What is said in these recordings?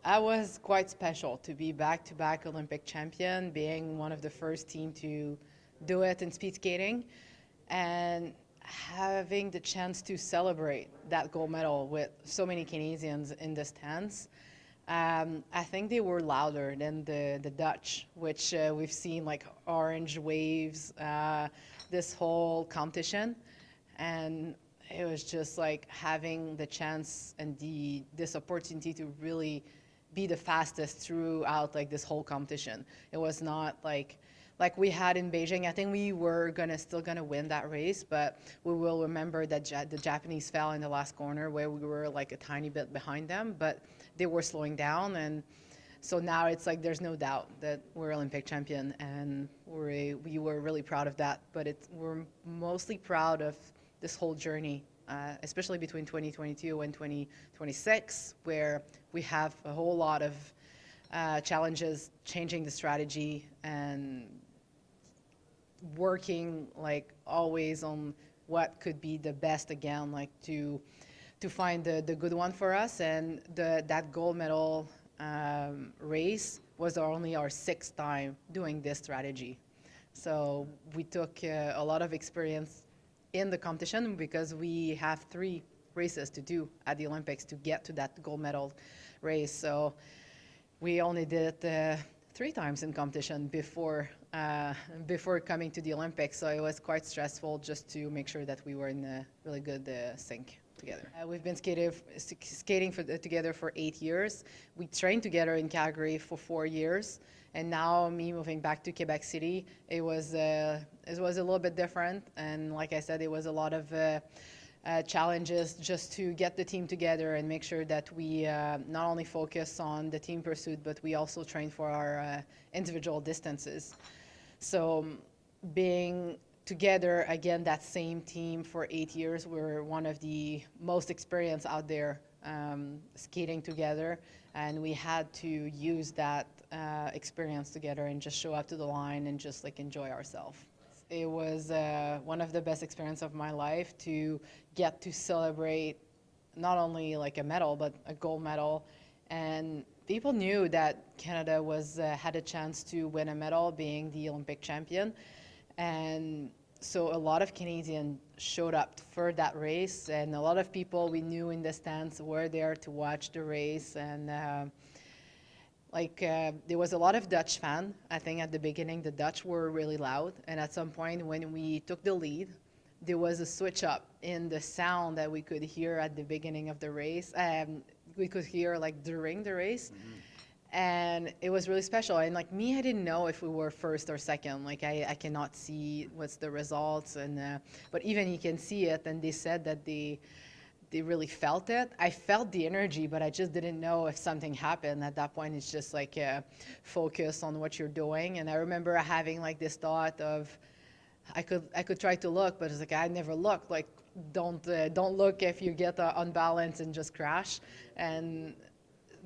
That was quite special to be back-to-back Olympic champion, being one of the first team to do it in speed skating, and having the chance to celebrate that gold medal with so many Canadians in the stands. I think they were louder than the Dutch, which we've seen like orange waves this whole competition. And it was just like having the chance and this opportunity to really be the fastest throughout like this whole competition. It was not like we had in Beijing. I think we were still gonna win that race, but we will remember that the Japanese fell in the last corner where we were like a tiny bit behind them, but they were slowing down. And so now it's like there's no doubt that we're Olympic champion, and we were really proud of that. But we're mostly proud of this whole journey, especially between 2022 and 2026, where we have a whole lot of challenges, changing the strategy and working like always on what could be the best again, like to find the good one for us. And that gold medal race was only our sixth time doing this strategy. So we took a lot of experience in the competition because we have 3 races to do at the Olympics to get to that gold medal race. So we only did it 3 times in competition before coming to the Olympics. So it was quite stressful just to make sure that we were in a really good sync together. We've been skating together for 8 years. We trained together in Calgary for 4 years. And now me moving back to Quebec City, it was a little bit different. And like I said, it was a lot of challenges just to get the team together and make sure that we not only focus on the team pursuit, but we also train for our individual distances. So being together, again, that same team for 8 years, we're one of the most experienced out there skating together. And we had to use that experience together and just show up to the line and just like enjoy ourselves. It was one of the best experiences of my life to get to celebrate not only like a medal, but a gold medal. And people knew that Canada had a chance to win a medal being the Olympic champion. And so a lot of Canadians showed up for that race, and a lot of people we knew in the stands were there to watch the race. And there was a lot of Dutch fans. I think at the beginning the Dutch were really loud, and at some point when we took the lead, there was a switch up in the sound that we could hear at the beginning of the race. We could hear like during the race. Mm-hmm. And it was really special. And like me, I didn't know if we were first or second. Like I cannot see what's the results, and but even you can see it. And they said that they really felt it. I felt the energy, but I just didn't know if something happened. At that point, it's just like focus on what you're doing. And I remember having like this thought of, I could try to look, but it's like I never looked. Like don't look if you get unbalanced and just crash.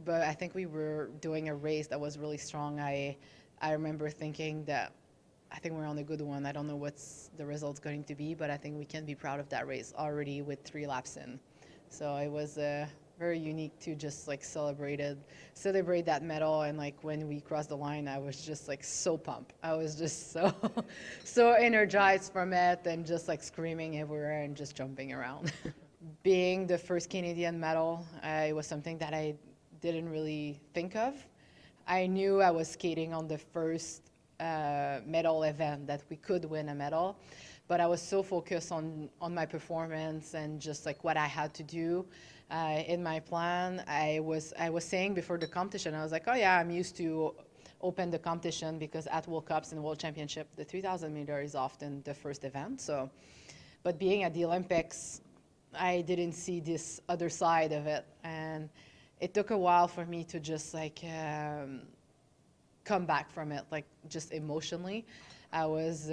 But I think we were doing a race that was really strong. I remember thinking that I think we're on a good one. I don't know what's the result's going to be, but I think we can be proud of that race already with 3 laps in. So it was very unique to just like celebrate that medal. And like when we crossed the line, I was just like so pumped. I was just so energized from it, and just like screaming everywhere and just jumping around. Being the first Canadian medal, it was something that I didn't really think of. I knew I was skating on the first medal event that we could win a medal, but I was so focused on my performance and just like what I had to do in my plan. I was saying before the competition, I was like, oh yeah, I'm used to open the competition because at World Cups and World Championship, the 3,000 meter is often the first event. So, but being at the Olympics, I didn't see this other side of it, and it took a while for me to just like come back from it, like just emotionally. I was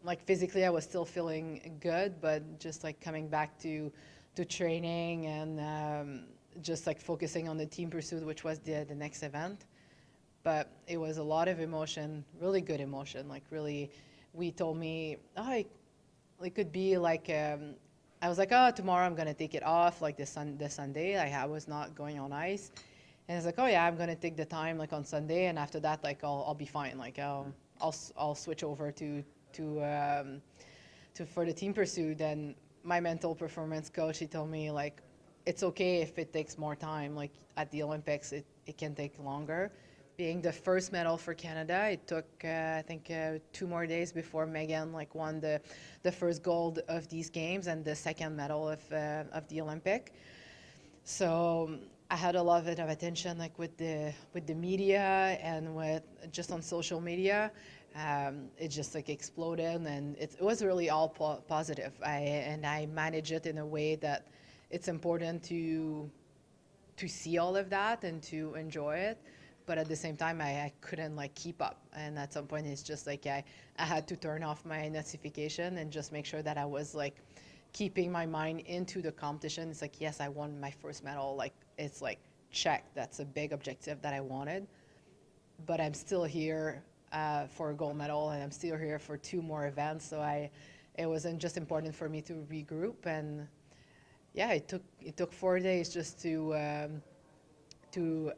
like physically I was still feeling good, but just like coming back to training and just like focusing on the team pursuit, which was the next event. But it was a lot of emotion, really good emotion. Like really, we told me, oh, it could be like I was like, oh, tomorrow I'm gonna take it off, like the Sunday. I was not going on ice, And it's like, oh yeah, I'm gonna take the time like on Sunday, and after that, like I'll be fine. Like I'll switch over to for the team pursuit. And my mental performance coach, he told me like, it's okay if it takes more time. Like at the Olympics, it can take longer. Being the first medal for Canada, it took I think 2 more days before Megan like won the first gold of these games and the second medal of the Olympic. So I had a lot of attention, like with the media and with just on social media. It just like exploded, and it was really all positive. I manage it in a way that it's important to see all of that and to enjoy it. But at the same time, I couldn't like keep up. And at some point, it's just like I had to turn off my notification and just make sure that I was like keeping my mind into the competition. It's like, yes, I won my first medal. Like, it's like, check. That's a big objective that I wanted. But I'm still here for a gold medal, and I'm still here for 2 more events. So it wasn't just important for me to regroup. And yeah, it took 4 days just to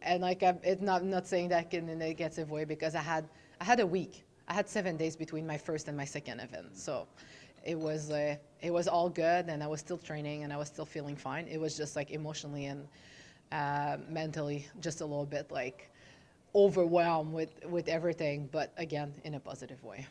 and like it's not saying that in a negative way, because I had a week. I had 7 days between my first and my second event, so it was all good, and I was still training and I was still feeling fine. It was just like emotionally and mentally just a little bit like overwhelmed with everything, but again in a positive way.